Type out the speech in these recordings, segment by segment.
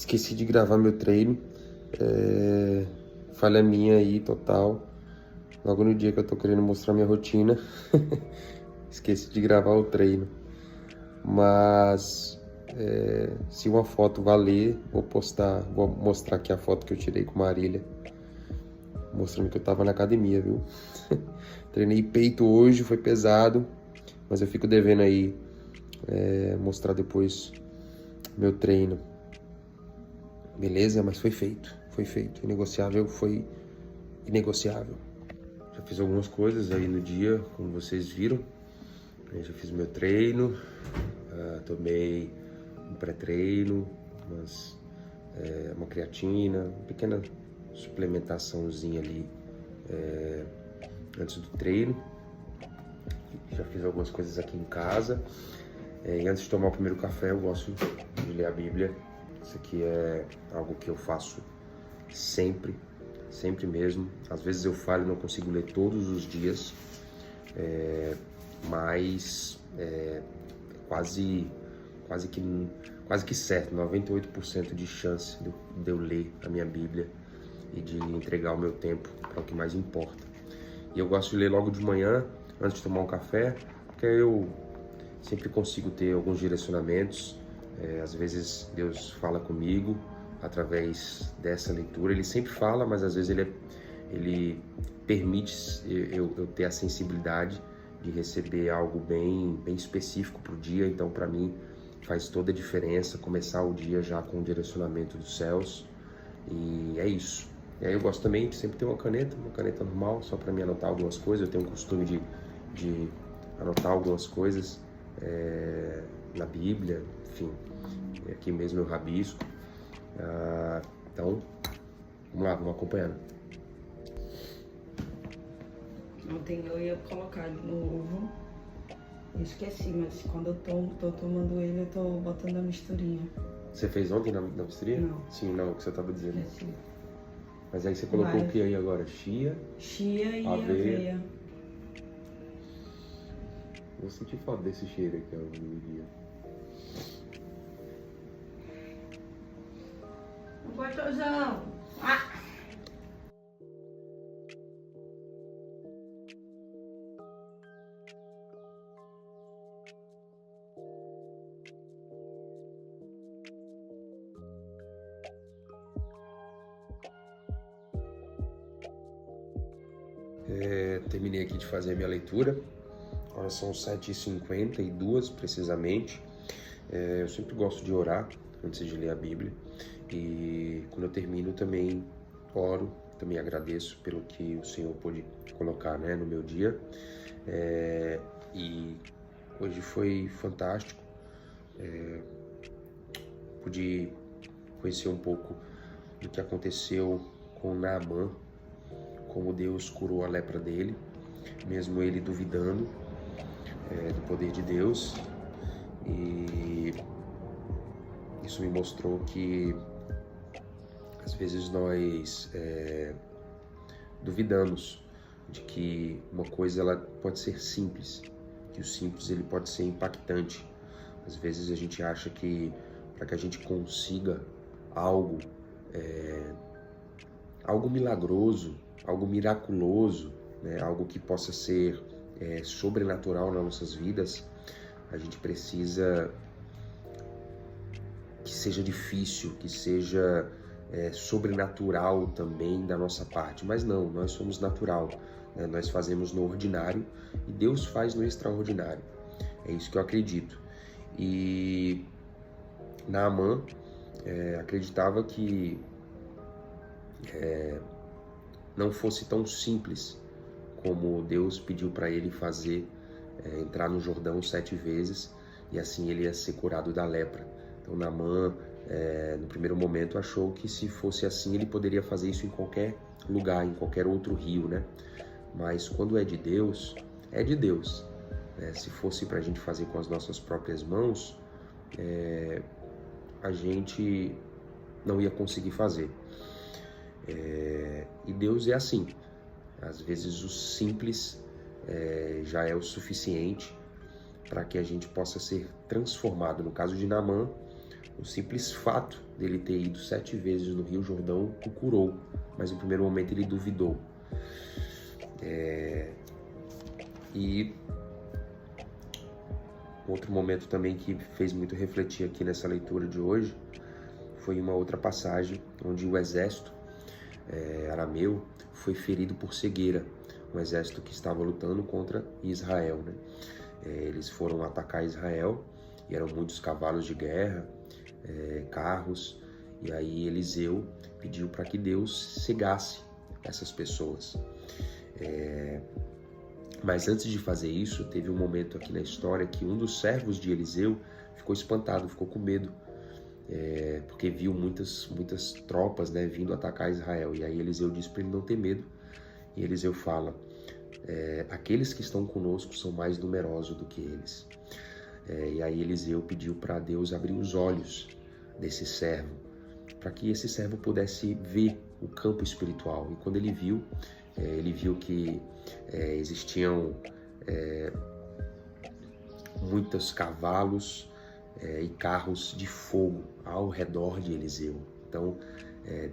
Esqueci de gravar meu treino. Falha minha aí, total. Logo no dia que eu tô querendo mostrar minha rotina, esqueci de gravar o treino. Mas se uma foto valer, vou mostrar aqui a foto que eu tirei com Marília, mostrando que eu tava na academia, viu? Treinei peito hoje, foi pesado, mas eu fico devendo aí mostrar depois meu treino. Beleza? Mas foi feito. Inegociável foi inegociável. Já fiz algumas coisas aí no dia, como vocês viram. Eu já fiz meu treino, tomei um pré-treino, uma creatina, uma pequena suplementaçãozinha ali antes do treino. Já fiz algumas coisas aqui em casa. E antes de tomar o primeiro café, eu gosto de ler a Bíblia. Isso aqui é algo que eu faço sempre mesmo. Às vezes eu falho, não consigo ler todos os dias, mas quase que certo, 98% de chance de eu ler a minha Bíblia e de entregar o meu tempo para o que mais importa. E eu gosto de ler logo de manhã, antes de tomar um café, porque eu sempre consigo ter alguns direcionamentos. Às vezes Deus fala comigo através dessa leitura. Ele sempre fala, mas às vezes ele permite eu ter a sensibilidade de receber algo bem específico para o dia. Então, para mim, faz toda a diferença começar o dia já com o direcionamento dos céus. E é isso. E aí eu gosto também de sempre ter uma caneta normal, só para me anotar algumas coisas. Eu tenho o costume de anotar algumas coisas na Bíblia, enfim, aqui mesmo eu rabisco. Então, vamos lá, vamos acompanhando. Ontem eu ia colocar no ovo, eu esqueci, mas quando eu tô tomando ele, eu tô botando a misturinha. Você fez ontem na misturinha? Não. Sim, não, o que você tava dizendo. Sim. Mas aí você colocou o que aí agora? Chia e aveia. Vou sentir falta desse cheiro aqui no dia. Gostosão! Terminei aqui de fazer a minha leitura. Agora são 7h52 precisamente. Eu sempre gosto de orar antes de ler a Bíblia. E quando eu termino também oro, também agradeço pelo que o Senhor pôde colocar, né, no meu dia. E hoje foi fantástico. Pude conhecer um pouco do que aconteceu com Naamã, como Deus curou a lepra dele, mesmo ele duvidando do poder de Deus. E isso me mostrou que às vezes nós duvidamos de que uma coisa ela pode ser simples, que o simples ele pode ser impactante. Às vezes a gente acha que para que a gente consiga algo milagroso, algo miraculoso, né, algo que possa ser sobrenatural nas nossas vidas, a gente precisa que seja difícil, que seja sobrenatural também da nossa parte. Mas não, nós somos natural, né? Nós fazemos no ordinário e Deus faz no extraordinário. É isso que eu acredito. E Naamã acreditava que não fosse tão simples como Deus pediu para ele fazer, entrar no Jordão 7 vezes e assim ele ia ser curado da lepra. Então Naamã, no primeiro momento, achou que se fosse assim ele poderia fazer isso em qualquer lugar, em qualquer outro rio, né? Mas quando é de Deus, é de Deus. Se fosse para a gente fazer com as nossas próprias mãos, a gente não ia conseguir fazer. E Deus é assim. Às vezes o simples já é o suficiente para que a gente possa ser transformado. No caso de Naamã, O simples fato dele ter ido 7 vezes no Rio Jordão o curou, mas no primeiro momento ele duvidou. E outro momento também que fez muito refletir aqui nessa leitura de hoje foi uma outra passagem onde o exército arameu foi ferido por cegueira, um exército que estava lutando contra Israel, né? Eles foram atacar Israel e eram muitos cavalos de guerra, carros, e aí Eliseu pediu para que Deus cegasse essas pessoas. Mas antes de fazer isso, teve um momento aqui na história que um dos servos de Eliseu ficou espantado, ficou com medo, porque viu muitas tropas, né, vindo atacar Israel. E aí Eliseu disse para ele não ter medo. E Eliseu fala, aqueles que estão conosco são mais numerosos do que eles. E aí Eliseu pediu para Deus abrir os olhos desse servo, para que esse servo pudesse ver o campo espiritual. E quando ele viu que existiam muitos cavalos e carros de fogo ao redor de Eliseu. Então,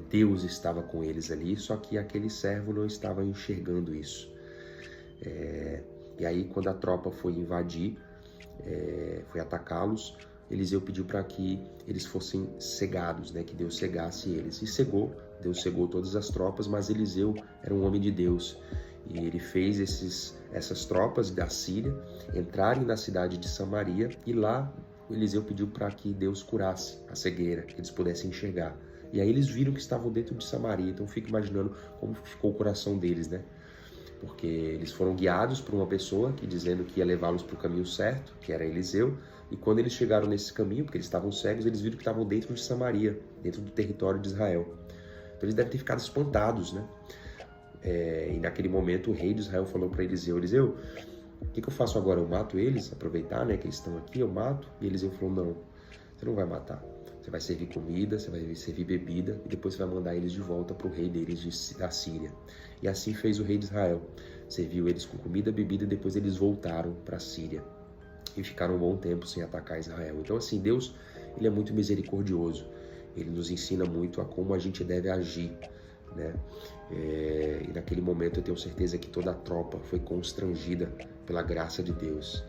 Deus estava com eles ali, só que aquele servo não estava enxergando isso. E aí, quando a tropa foi invadir, foi atacá-los, Eliseu pediu para que eles fossem cegados, né? Que Deus cegasse eles. E cegou, Deus cegou todas as tropas, mas Eliseu era um homem de Deus. E ele fez essas tropas da Síria entrarem na cidade de Samaria, e lá Eliseu pediu para que Deus curasse a cegueira, que eles pudessem enxergar. E aí eles viram que estavam dentro de Samaria. Então fico imaginando como ficou o coração deles, né? Porque eles foram guiados por uma pessoa que dizendo que ia levá-los para o caminho certo, que era Eliseu, e quando eles chegaram nesse caminho, porque eles estavam cegos, eles viram que estavam dentro de Samaria, dentro do território de Israel. Então eles devem ter ficado espantados, né? E naquele momento o rei de Israel falou para Eliseu, o que eu faço agora? Eu mato eles? Aproveitar, né, que eles estão aqui, eu mato? E Eliseu falou, não, você não vai matar. Você vai servir comida, você vai servir bebida, e depois você vai mandar eles de volta para o rei deles da Síria. E assim fez o rei de Israel. Serviu eles com comida, bebida, e depois eles voltaram para a Síria. E ficaram um bom tempo sem atacar Israel. Então assim, Deus, ele é muito misericordioso. Ele nos ensina muito a como a gente deve agir, né? E naquele momento eu tenho certeza que toda a tropa foi constrangida pela graça de Deus.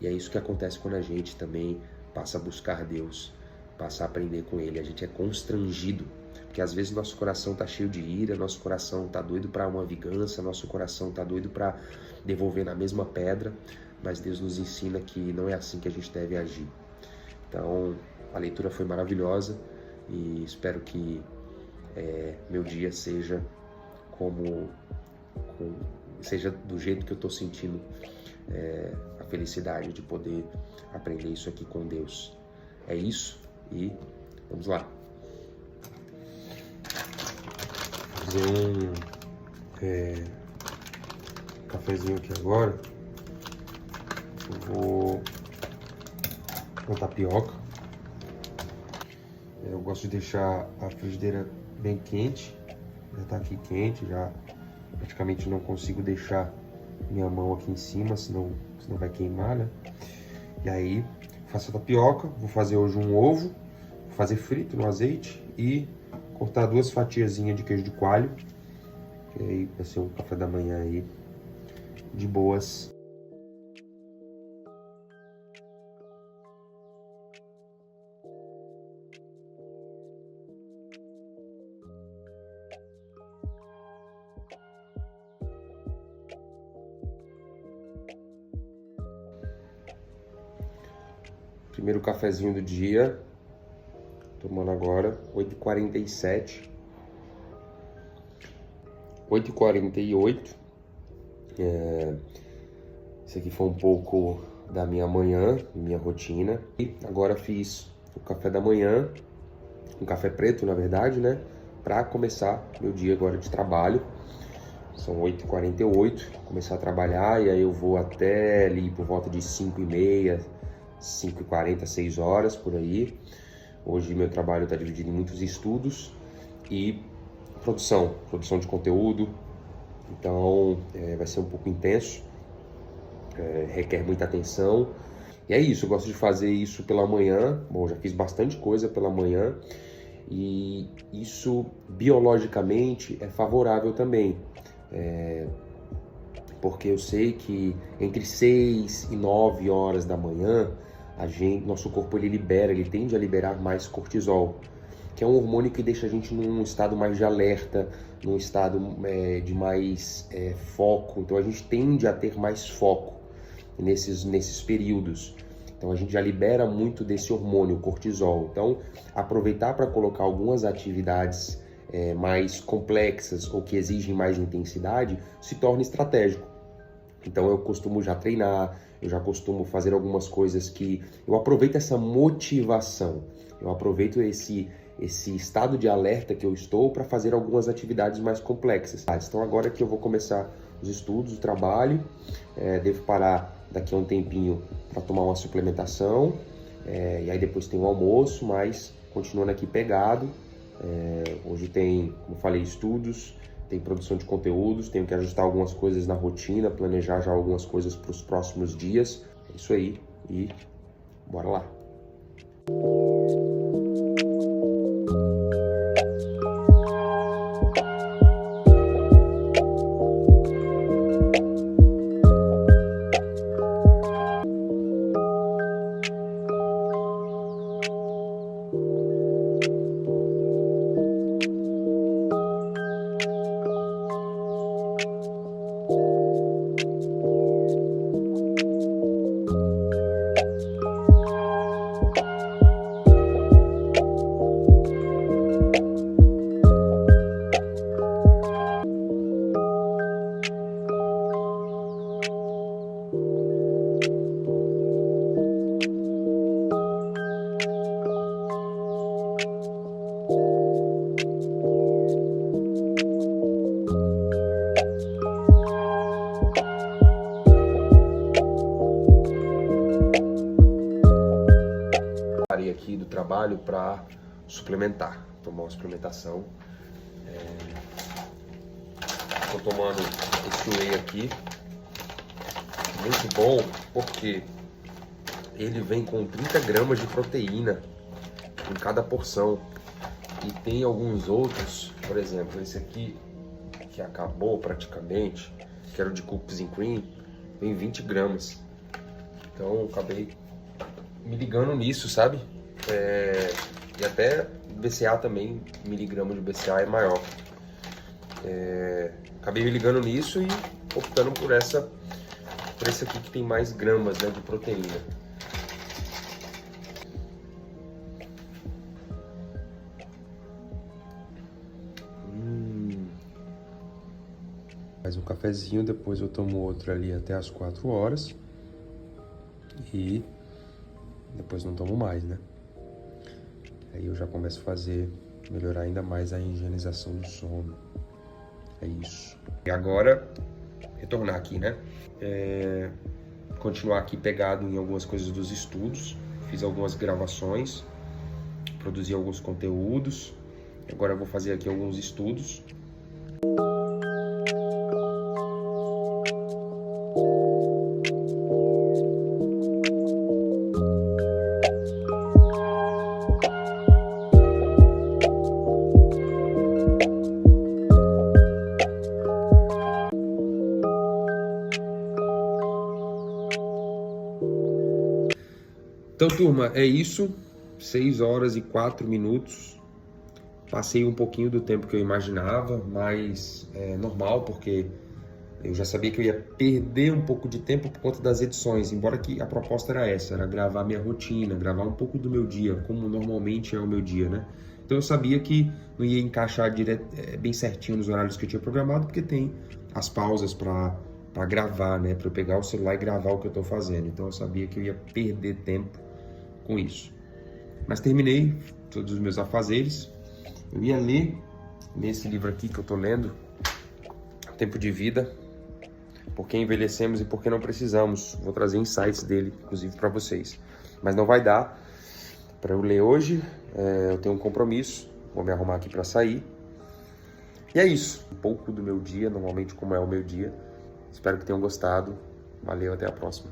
E é isso que acontece quando a gente também passa a buscar Deus, passa a aprender com Ele. A gente é constrangido, porque às vezes nosso coração está cheio de ira, nosso coração está doido para uma vingança, nosso coração está doido para devolver na mesma pedra, mas Deus nos ensina que não é assim que a gente deve agir. Então, a leitura foi maravilhosa e espero que meu dia seja seja do jeito que eu estou sentindo a felicidade de poder aprender isso aqui com Deus. É isso e vamos lá. Vou fazer um cafezinho aqui agora. Eu vou com tapioca. Eu gosto de deixar a frigideira bem quente. Já tá aqui quente, já praticamente não consigo deixar minha mão aqui em cima, senão vai queimar, né? E aí, faço a tapioca, vou fazer hoje um ovo, vou fazer frito no azeite e cortar 2 fatiazinhas de queijo de coalho. E aí vai ser um café da manhã aí, de boas. Primeiro cafezinho do dia, tomando agora, 8h47, 8h48. Esse aqui foi um pouco da minha manhã, minha rotina. E agora fiz o café da manhã, um café preto, na verdade, né? Para começar meu dia agora de trabalho. São 8h48, começar a trabalhar e aí eu vou até ali por volta de 5h30, 5h40, 6 horas, por aí. Hoje meu trabalho está dividido em muitos estudos e produção de conteúdo. Então vai ser um pouco intenso, requer muita atenção E é isso, eu gosto de fazer isso pela manhã. Bom, já fiz bastante coisa pela manhã e isso biologicamente é favorável também. Porque eu sei que entre 6 e 9 horas da manhã, nosso corpo ele tende a liberar mais cortisol, que é um hormônio que deixa a gente num estado mais de alerta, num estado de mais foco. Então a gente tende a ter mais foco nesses períodos. Então a gente já libera muito desse hormônio, cortisol. Então aproveitar para colocar algumas atividades mais complexas ou que exigem mais intensidade se torna estratégico. Então eu costumo já treinar, eu já costumo fazer algumas coisas que eu aproveito essa motivação, eu aproveito esse estado de alerta que eu estou para fazer algumas atividades mais complexas. Então agora que eu vou começar os estudos, o trabalho, devo parar daqui a um tempinho para tomar uma suplementação, e aí depois tem o almoço, mas continuando aqui pegado. Hoje tem, como eu falei, estudos, tem produção de conteúdos, tenho que ajustar algumas coisas na rotina, planejar já algumas coisas para os próximos dias. É isso aí, e bora lá! Parei aqui do trabalho para suplementar, tomar uma suplementação. Estou tomando esse whey aqui, muito bom porque ele vem com 30 gramas de proteína em cada porção. E tem alguns outros, por exemplo, esse aqui que acabou praticamente, que era o de Cookies and Cream, tem 20 gramas. Então eu acabei me ligando nisso, sabe? E até BCA também, miligrama de BCA é maior. Acabei me ligando nisso e optando por esse aqui que tem mais gramas, né, de proteína. Mais um cafezinho, depois eu tomo outro ali até as 4 horas. E depois não tomo mais, né? Aí eu já começo a melhorar ainda mais a higienização do sono. É isso. E agora, retornar aqui, né? Continuar aqui pegado em algumas coisas dos estudos. Fiz algumas gravações, produzi alguns conteúdos. Agora eu vou fazer aqui alguns estudos. Então, turma, é isso. 6 horas e 4 minutos. Passei um pouquinho do tempo que eu imaginava, mas é normal, porque eu já sabia que eu ia perder um pouco de tempo por conta das edições, embora que a proposta era essa, era gravar minha rotina, gravar um pouco do meu dia, como normalmente é o meu dia, né? Então eu sabia que não ia encaixar bem certinho nos horários que eu tinha programado, porque tem as pausas para gravar, né? Para eu pegar o celular e gravar o que eu tô fazendo. Então eu sabia que eu ia perder tempo com isso. Mas terminei todos os meus afazeres. Eu ia ler nesse livro aqui que eu tô lendo, Tempo de Vida, Por que Envelhecemos e Por que Não Precisamos. Vou trazer insights dele, inclusive, para vocês. Mas não vai dar para eu ler hoje. Eu tenho um compromisso. Vou me arrumar aqui para sair. E é isso. Um pouco do meu dia, normalmente como é o meu dia. Espero que tenham gostado. Valeu, até a próxima.